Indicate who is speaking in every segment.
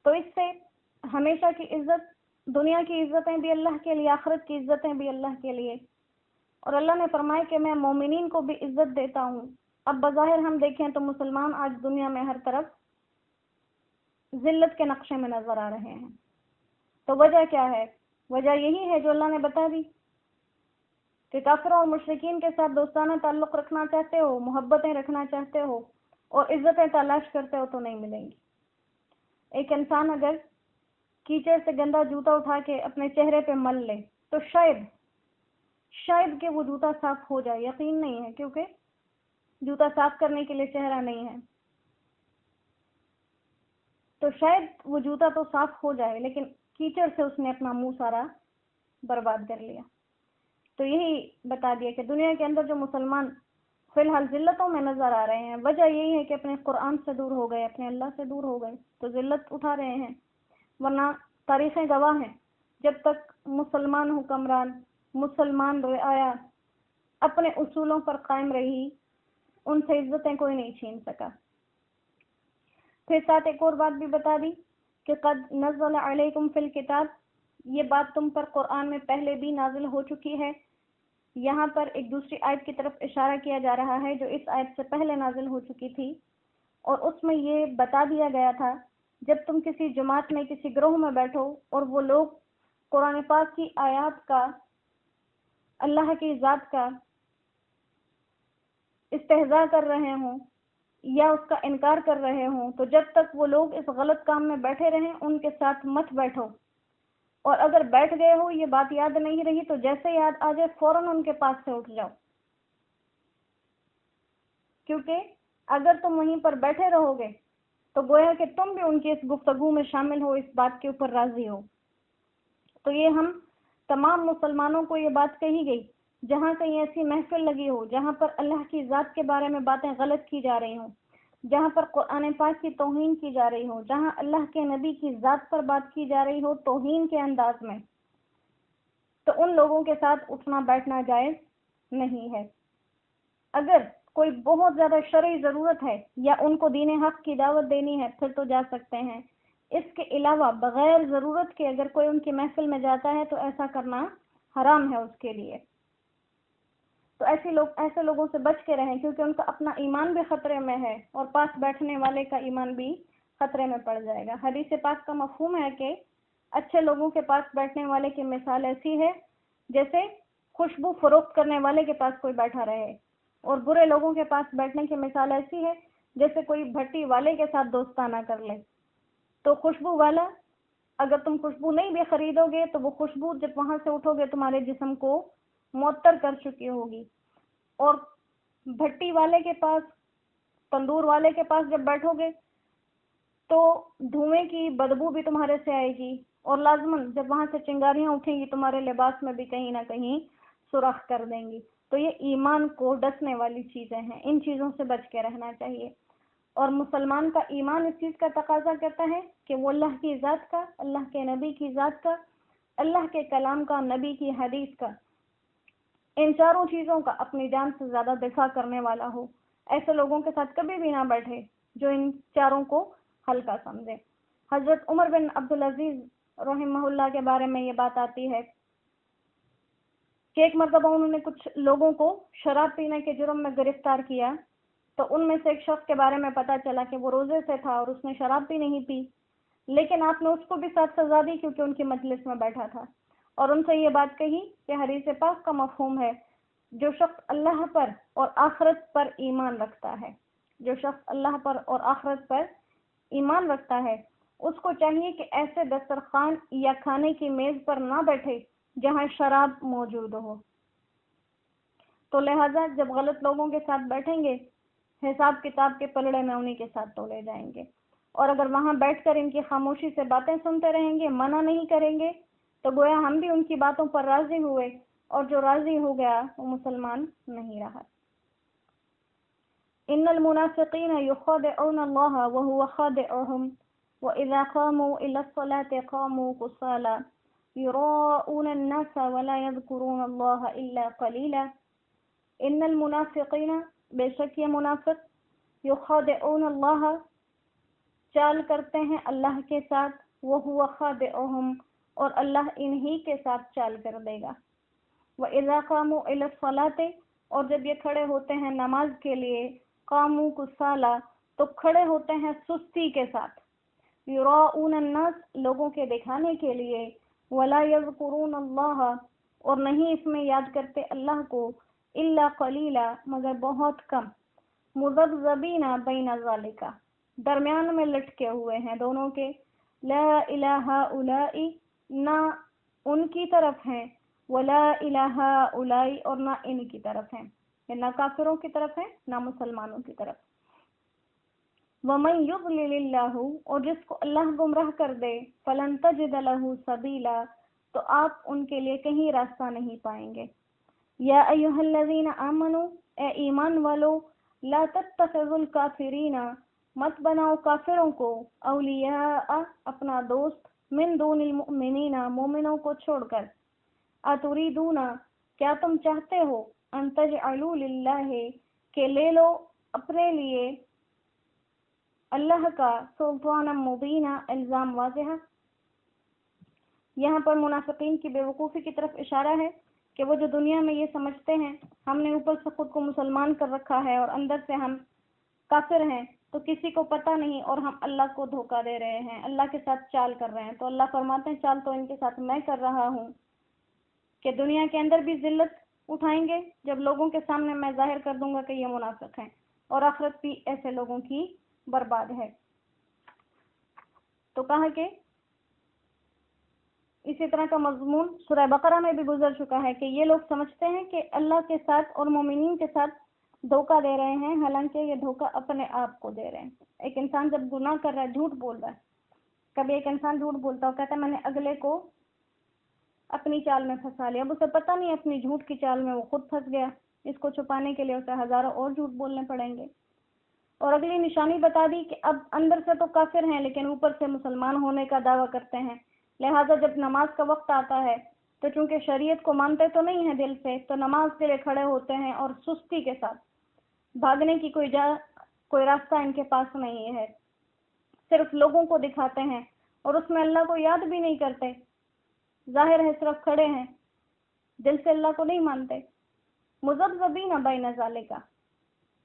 Speaker 1: تو اس سے ہمیشہ کی عزت، دنیا کی عزتیں بھی اللہ کے لیے، آخرت کی عزتیں بھی اللہ کے لیے. اور اللہ نے فرمایا کہ میں مومنین کو بھی عزت دیتا ہوں. اب بظاہر ہم دیکھیں تو مسلمان آج دنیا میں ہر طرف ذلت کے نقشے میں نظر آ رہے ہیں. تو وجہ کیا ہے؟ وجہ یہی ہے جو اللہ نے بتا دی کہ کافروں اور مشرکین کے ساتھ دوستانہ تعلق رکھنا چاہتے ہو، محبتیں رکھنا چاہتے ہو اور عزتیں تلاش کرتے ہو تو نہیں ملیں گی. ایک انسان اگر کیچڑ سے گندا جوتا اٹھا کے اپنے چہرے پہ مل لے تو شاید کہ وہ جوتا صاف ہو جائے. یقین نہیں ہے، کیونکہ جوتا صاف کرنے کے لیے چہرہ نہیں ہے. تو شاید وہ جوتا تو صاف ہو جائے، لیکن کیچڑ سے اس نے اپنا منہ سارا برباد کر لیا. تو یہی بتا دیا کہ دنیا کے اندر جو مسلمان فی الحال ذلتوں میں نظر آ رہے ہیں، وجہ یہی ہے کہ اپنے قرآن سے دور ہو گئے، اپنے اللہ سے دور ہو گئے، تو ذلت اٹھا رہے ہیں. ورنہ تاریخیں گواہ ہیں، جب تک مسلمان حکمران، مسلمان رعایا اپنے اصولوں پر قائم رہی، ان سے عزتیں کوئی نہیں چھین سکا. پھر ساتھ ایک اور بات بھی بتا دی کہ قد نزل علیکم فی الکتاب، یہ بات تم پر قرآن میں پہلے بھی نازل ہو چکی ہے. یہاں پر ایک دوسری آیت کی طرف اشارہ کیا جا رہا ہے جو اس آیت سے پہلے نازل ہو چکی تھی، اور اس میں یہ بتا دیا گیا تھا جب تم کسی جماعت میں، کسی گروہ میں بیٹھو اور وہ لوگ قرآن پاک کی آیات کا، اللہ کی ذات کا استہزاء کر رہے ہوں یا اس کا انکار کر رہے ہوں، تو جب تک وہ لوگ اس غلط کام میں بیٹھے رہیں ان کے ساتھ مت بیٹھو. اور اگر بیٹھ گئے ہو، یہ بات یاد نہیں رہی، تو جیسے یاد آ جائے فوراً ان کے پاس سے اٹھ جاؤ. کیونکہ اگر تم وہیں پر بیٹھے رہو گے تو گویا کہ تم بھی ان کی اس گفتگو میں شامل ہو، اس بات کے اوپر راضی ہو. تو یہ ہم تمام مسلمانوں کو یہ بات کہی گئی، جہاں کہیں ایسی محفل لگی ہو جہاں پر اللہ کی ذات کے بارے میں باتیں غلط کی جا رہی ہوں، جہاں پر قرآن پاک کی توہین کی جا رہی ہو، جہاں اللہ کے نبی کی ذات پر بات کی جا رہی ہو توہین کے انداز میں، تو ان لوگوں کے ساتھ اٹھنا بیٹھنا جائز نہیں ہے. اگر کوئی بہت زیادہ شرعی ضرورت ہے یا ان کو دین حق کی دعوت دینی ہے پھر تو جا سکتے ہیں. اس کے علاوہ بغیر ضرورت کے اگر کوئی ان کی محفل میں جاتا ہے تو ایسا کرنا حرام ہے اس کے لیے. تو ایسے لوگوں سے بچ کے رہیں، کیونکہ ان کا اپنا ایمان بھی خطرے میں ہے اور پاس بیٹھنے والے کا ایمان بھی خطرے میں پڑ جائے گا. حدیث پاک کا مفہوم ہے کہ اچھے لوگوں کے پاس بیٹھنے والے کی مثال ایسی ہے جیسے خوشبو فروخت کرنے والے کے پاس کوئی بیٹھا رہے، اور برے لوگوں کے پاس بیٹھنے کی مثال ایسی ہے جیسے کوئی بھٹی والے کے ساتھ دوستانہ کر لے. تو خوشبو والا، اگر تم خوشبو نہیں بھی خریدو گے تو وہ خوشبو جب وہاں سے اٹھو گے تمہارے جسم کو معطر کر چکی ہوگی. اور بھٹی والے کے پاس، تندور والے کے پاس جب بیٹھو گے تو دھوئیں کی بدبو بھی تمہارے سے آئے گی، اور لازماً جب وہاں سے چنگاریاں اٹھیں گی تمہارے لباس میں بھی کہیں نہ کہیں سوراخ کر دیں گی. تو یہ ایمان کو ڈسنے والی چیزیں ہیں، ان چیزوں سے بچ کے رہنا چاہیے. اور مسلمان کا ایمان اس چیز کا تقاضا کرتا ہے کہ وہ اللہ کی ذات کا، اللہ کے نبی کی ذات کا، اللہ کے کلام کا، نبی کی حدیث کا، ان چاروں چیزوں کا اپنی جان سے زیادہ دفاع کرنے والا ہو. ایسے لوگوں کے ساتھ کبھی بھی نہ بیٹھے جو ان چاروں کو ہلکا سمجھے. حضرت عمر بن عبدالعزیز رحمہ اللہ کے بارے میں یہ بات آتی ہے کہ ایک مرتبہ انہوں نے کچھ لوگوں کو شراب پینے کے جرم میں گرفتار کیا، تو ان میں سے ایک شخص کے بارے میں پتا چلا کہ وہ روزے سے تھا اور اس نے شراب بھی نہیں پی، لیکن آپ نے اس کو بھی ساتھ سزا دی کیونکہ ان کی مجلس میں بیٹھا تھا. اور ان سے یہ بات کہی کہ حدیث پاک کا مفہوم ہے جو شخص اللہ پر اور آخرت پر ایمان رکھتا ہے، جو شخص اللہ پر اور آخرت پر ایمان رکھتا ہے اس کو چاہیے کہ ایسے دسترخوان یا کھانے کی میز پر نہ بیٹھے جہاں شراب موجود ہو. تو لہٰذا جب غلط لوگوں کے ساتھ بیٹھیں گے حساب کتاب کے پلڑے میں انہی کے ساتھ تولے جائیں گے. اور اگر وہاں بیٹھ کر ان کی خاموشی سے باتیں سنتے رہیں گے، منع نہیں کریں گے، تو گویا ہم بھی ان کی باتوں پر راضی ہوئے، اور جو راضی ہو گیا وہ مسلمان نہیں رہا. ان المنافقین یخادعون اللہ وهو خادعهم واذا قاموا الى الصلاة قاموا كسالى يراءون الناس ولا يذكرون الله الا قليلا. ان المنافقین، بے شک یہ منافق، یخادعون اللہ، چال کرتے ہیں اللہ کے ساتھ، وَهُوَ خَادِعُهُمْ، اور اللہ انہی کے ساتھ چال کر دے گا۔ وَإِذَا قَامُوا إِلَى الصَّلَاةِ، اور جب یہ کھڑے ہوتے ہیں نماز کے لیے، قَامُوا كُسَالَىٰ، تو کھڑے ہوتے ہیں سستی کے ساتھ، يُرَاءُونَ النَّاسَ، لوگوں کے دکھانے کے لیے، وَلَا يَذْكُرُونَ اللَّهَ، اور نہیں اس میں یاد کرتے اللہ کو، إِلَّا قَلِيلًا، مگر بہت کم، مُذَبْذَبِينَ بَيْنَ ذَلِكَ، درمیان میں لٹکے ہوئے ہیں دونوں کے، لا الہ اولئ، نہ ان کی طرف ہیں، ولا الہ اولئ، اور نہ ان کی طرف ہیں، نہ کافروں کی طرف ہیں نہ مسلمانوں کی طرف۔ وَمَن يُضْلِلِ اللَّهُ، اور جس کو اللہ گمراہ کر دے، فَلَن تَجِدَ لَهُ سَبِيلًا، تو آپ ان کے لیے کہیں راستہ نہیں پائیں گے۔ یا ایھا الذین آمنوا، اے ایمان والو، لا تتخذوا الکافرین، مت بناؤ کافروں کو، اولیاء، اپنا دوست، من دون المؤمنین، مومنوں کو چھوڑ کر، اتریدون، کیا تم چاہتے ہو، ان تجعلوا للہ، کہ لے لو اپنے لیے، اللہ کا، سلطانا مبینہ، الزام واضح۔ یہاں پر منافقین کی بے وقوفی کی طرف اشارہ ہے کہ وہ جو دنیا میں یہ سمجھتے ہیں ہم نے اوپر سے خود کو مسلمان کر رکھا ہے اور اندر سے ہم کافر ہیں، تو کسی کو پتہ نہیں اور ہم اللہ کو دھوکہ دے رہے ہیں، اللہ کے ساتھ چال کر رہے ہیں۔ تو اللہ فرماتے ہیں چال تو ان کے ساتھ میں کر رہا ہوں کہ دنیا کے اندر بھی ذلت اٹھائیں گے، جب لوگوں کے سامنے میں ظاہر کر دوں گا کہ یہ منافق ہیں، اور آخرت بھی ایسے لوگوں کی برباد ہے۔ تو کہا کہ اسی طرح کا مضمون سورہ بقرہ میں بھی گزر چکا ہے کہ یہ لوگ سمجھتے ہیں کہ اللہ کے ساتھ اور مومنین کے ساتھ دھوکہ دے رہے ہیں، حالانکہ یہ دھوکہ اپنے آپ کو دے رہے ہیں۔ ایک انسان جب گناہ کر رہا ہے، جھوٹ بول رہا ہے، کبھی ایک انسان جھوٹ بولتا ہے اور کہتا ہے میں نے اگلے کو اپنی چال میں پھنسا لیا، اب اسے پتہ نہیں اپنی جھوٹ کی چال میں وہ خود پھنس گیا، اس کو چھپانے کے لیے اسے ہزاروں اور جھوٹ بولنے پڑیں گے۔ اور اگلی نشانی بتا دی کہ اب اندر سے تو کافر ہیں لیکن اوپر سے مسلمان ہونے کا دعویٰ کرتے ہیں، لہٰذا جب نماز کا وقت آتا ہے تو چونکہ شریعت کو مانتے تو نہیں ہیں دل سے، تو نماز کے لیے کھڑے ہوتے ہیں اور سستی کے ساتھ، بھاگنے کی کوئی راستہ ان کے پاس نہیں ہے، صرف لوگوں کو دکھاتے ہیں اور اس میں اللہ کو یاد بھی نہیں کرتے، ظاہر ہے صرف کھڑے ہیں، دل سے اللہ کو نہیں مانتے۔ مذبذبین بین ذالک،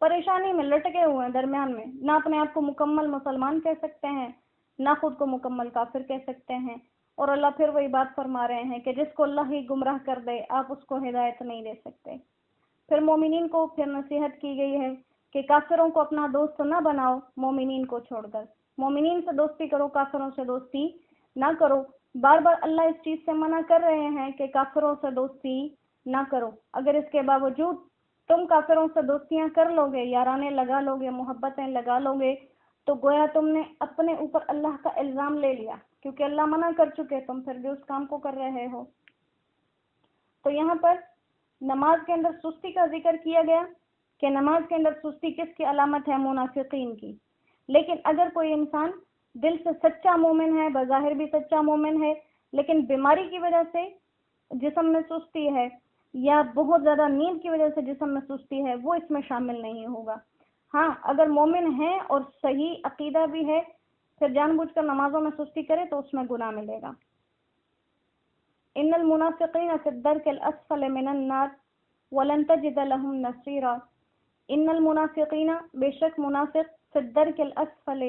Speaker 1: پریشانی میں لٹکے ہوئے ہیں درمیان میں، نہ اپنے آپ کو مکمل مسلمان کہہ سکتے ہیں نہ خود کو مکمل کافر کہہ سکتے ہیں، اور اللہ پھر وہی بات فرما رہے ہیں کہ جس کو اللہ ہی گمراہ کر دے آپ اس کو ہدایت نہیں دے سکتے۔ پھر مومنین کو پھر نصیحت کی گئی ہے کہ کافروں کو اپنا دوست نہ بناؤ، مومنین کو چھوڑ کر، مومنین سے دوستی کرو، کافروں سے دوستی نہ کرو۔ بار بار اللہ اس چیز سے منع کر رہے ہیں کہ کافروں سے دوستی نہ کرو، اگر اس کے باوجود تم کافروں سے دوستیاں کر لو گے، یارانے لگا لو گے، محبتیں لگا لو گے، تو گویا تم نے اپنے اوپر اللہ کا الزام لے لیا، کیونکہ اللہ منع کر چکے، تم پھر بھی اس کام کو کر رہے ہو۔ تو یہاں پر نماز کے اندر سستی کا ذکر کیا گیا کہ نماز کے اندر سستی کس کی علامت ہے؟ منافقین کی۔ لیکن اگر کوئی انسان دل سے سچا مومن ہے، بظاہر بھی سچا مومن ہے، لیکن بیماری کی وجہ سے جسم میں سستی ہے یا بہت زیادہ نیند کی وجہ سے جسم میں سستی ہے، وہ اس میں شامل نہیں ہوگا۔ ہاں، اگر مومن ہے اور صحیح عقیدہ بھی ہے، پھر جان بوجھ کر نمازوں میں سستی کرے تو اس میں گناہ ملے گا۔ ان المنافقین فی الدرک الاسفل من النار ولن تجد لهم نصیرا۔ ان المنافقین، بے شک منافق، فی الدرک الاسفل،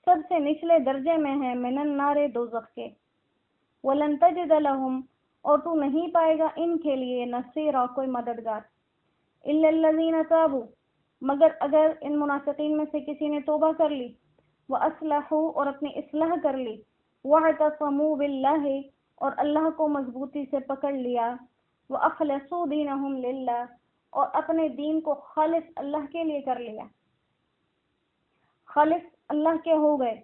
Speaker 1: سب سے نچلے درجے میں ہیں، من النار، دوزخ کے، ولن تجد لهم، اور تو نہیں پائے گا ان کے لیے، نصیرا، کوئی مددگار، الا الذین تابوا، مگر اگر ان منافقین میں سے کسی نے توبہ کر لی، وَأَصْلَحُوا، اور اپنی اصلاح کر لی، وَاعْتَصَمُوا بِاللَّهِ، اور اللہ کو مضبوطی سے پکڑ لیا، وَأَخْلَصُوا دِينَهُمْ لِلَّهِ، اور اپنے دین کو خالص اللہ کے لیے کر لیا، خالص اللہ کے ہو گئے،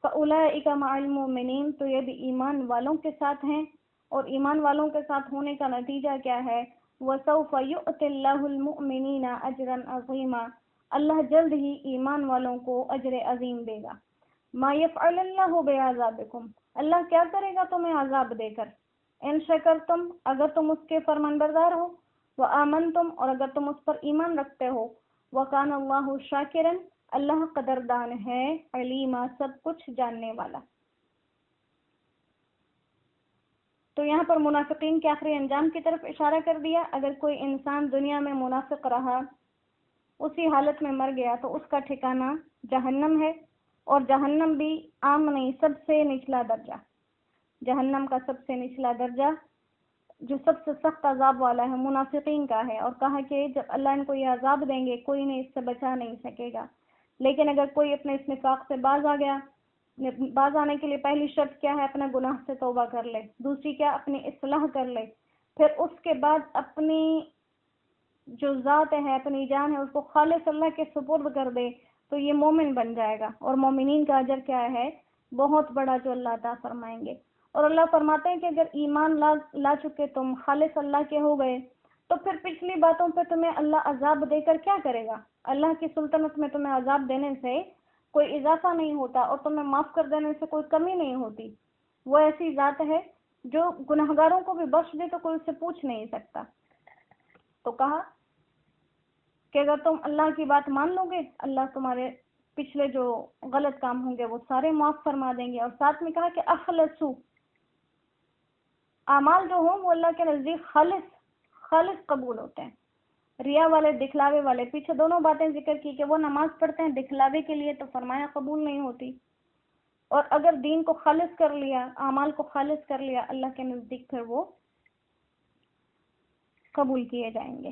Speaker 1: فَأُولَئِكَ مَعَ الْمُؤْمِنِينَ، تو یہ بھی ایمان والوں کے ساتھ ہیں، اور ایمان والوں کے ساتھ ہونے کا نتیجہ کیا ہے؟ وَسَوْفَ يُؤْتِ اللَّهُ الْمُؤْمِنِينَ أَجْرًا عَظِيمًا، اللہ جلد ہی ایمان والوں کو اجر عظیم دے گا۔ ما يفعل اللہ بعذابکم، اللہ کیا کرے گا تمہیں عذاب دے کر؟ ان شکرتم، اگر تم اس کے فرمانبردار ہو، وآمنتم، اور اگر تم اس پر ایمان رکھتے ہو، وکان اللہ شاکرا، اللہ قدردان ہے، علیما سب کچھ جاننے والا۔ تو یہاں پر منافقین کے آخری انجام کی طرف اشارہ کر دیا۔ اگر کوئی انسان دنیا میں منافق رہا، اسی حالت میں مر گیا، تو اس کا ٹھکانہ جہنم ہے، اور جہنم بھی عام نہیں، سب سے نچلا درجہ، جہنم کا سب سے نچلا درجہ جو سب سے سخت عذاب والا ہے، منافقین کا ہے۔ اور کہا کہ جب اللہ ان کو یہ عذاب دیں گے، کوئی نہیں اس سے بچا نہیں سکے گا۔ لیکن اگر کوئی اپنے اس نفاق سے باز آ گیا، باز آنے کے لیے پہلی شرط کیا ہے؟ اپنے گناہ سے توبہ کر لے، دوسری کیا؟ اپنی اصلاح کر لے، پھر اس کے بعد اپنی جو ذات ہے، اپنی جان ہے، اس کو خالص اللہ کے سپرد کر دے، تو یہ مومن بن جائے گا۔ اور مومنین کا اجر کیا ہے؟ بہت بڑا، جو اللہ عطا فرمائیں گے۔ اور اللہ فرماتے ہیں کہ اگر ایمان لا چکے تم، خالص اللہ کے ہو گئے، تو پھر پچھلی باتوں پہ تمہیں اللہ عذاب دے کر کیا کرے گا؟ اللہ کی سلطنت میں تمہیں عذاب دینے سے کوئی اضافہ نہیں ہوتا، اور تمہیں معاف کر دینے سے کوئی کمی نہیں ہوتی۔ وہ ایسی ذات ہے جو گناہگاروں کو بھی بخش دے تو کوئی اس سے پوچھ نہیں سکتا۔ تو کہا کہ اگر تم اللہ کی بات مان لو گے، اللہ تمہارے پچھلے جو غلط کام ہوں گے وہ سارے معاف فرما دیں گے۔ اور ساتھ میں کہا کہ اخلصو، اعمال جو ہوں وہ اللہ کے نزدیک خالص قبول ہوتے ہیں۔ ریا والے، دکھلاوے والے، پیچھے دونوں باتیں ذکر کی کہ وہ نماز پڑھتے ہیں دکھلاوے کے لیے، تو فرمایا قبول نہیں ہوتی۔ اور اگر دین کو خالص کر لیا، اعمال کو خالص کر لیا، اللہ کے نزدیک پھر وہ قبول کیے جائیں گے۔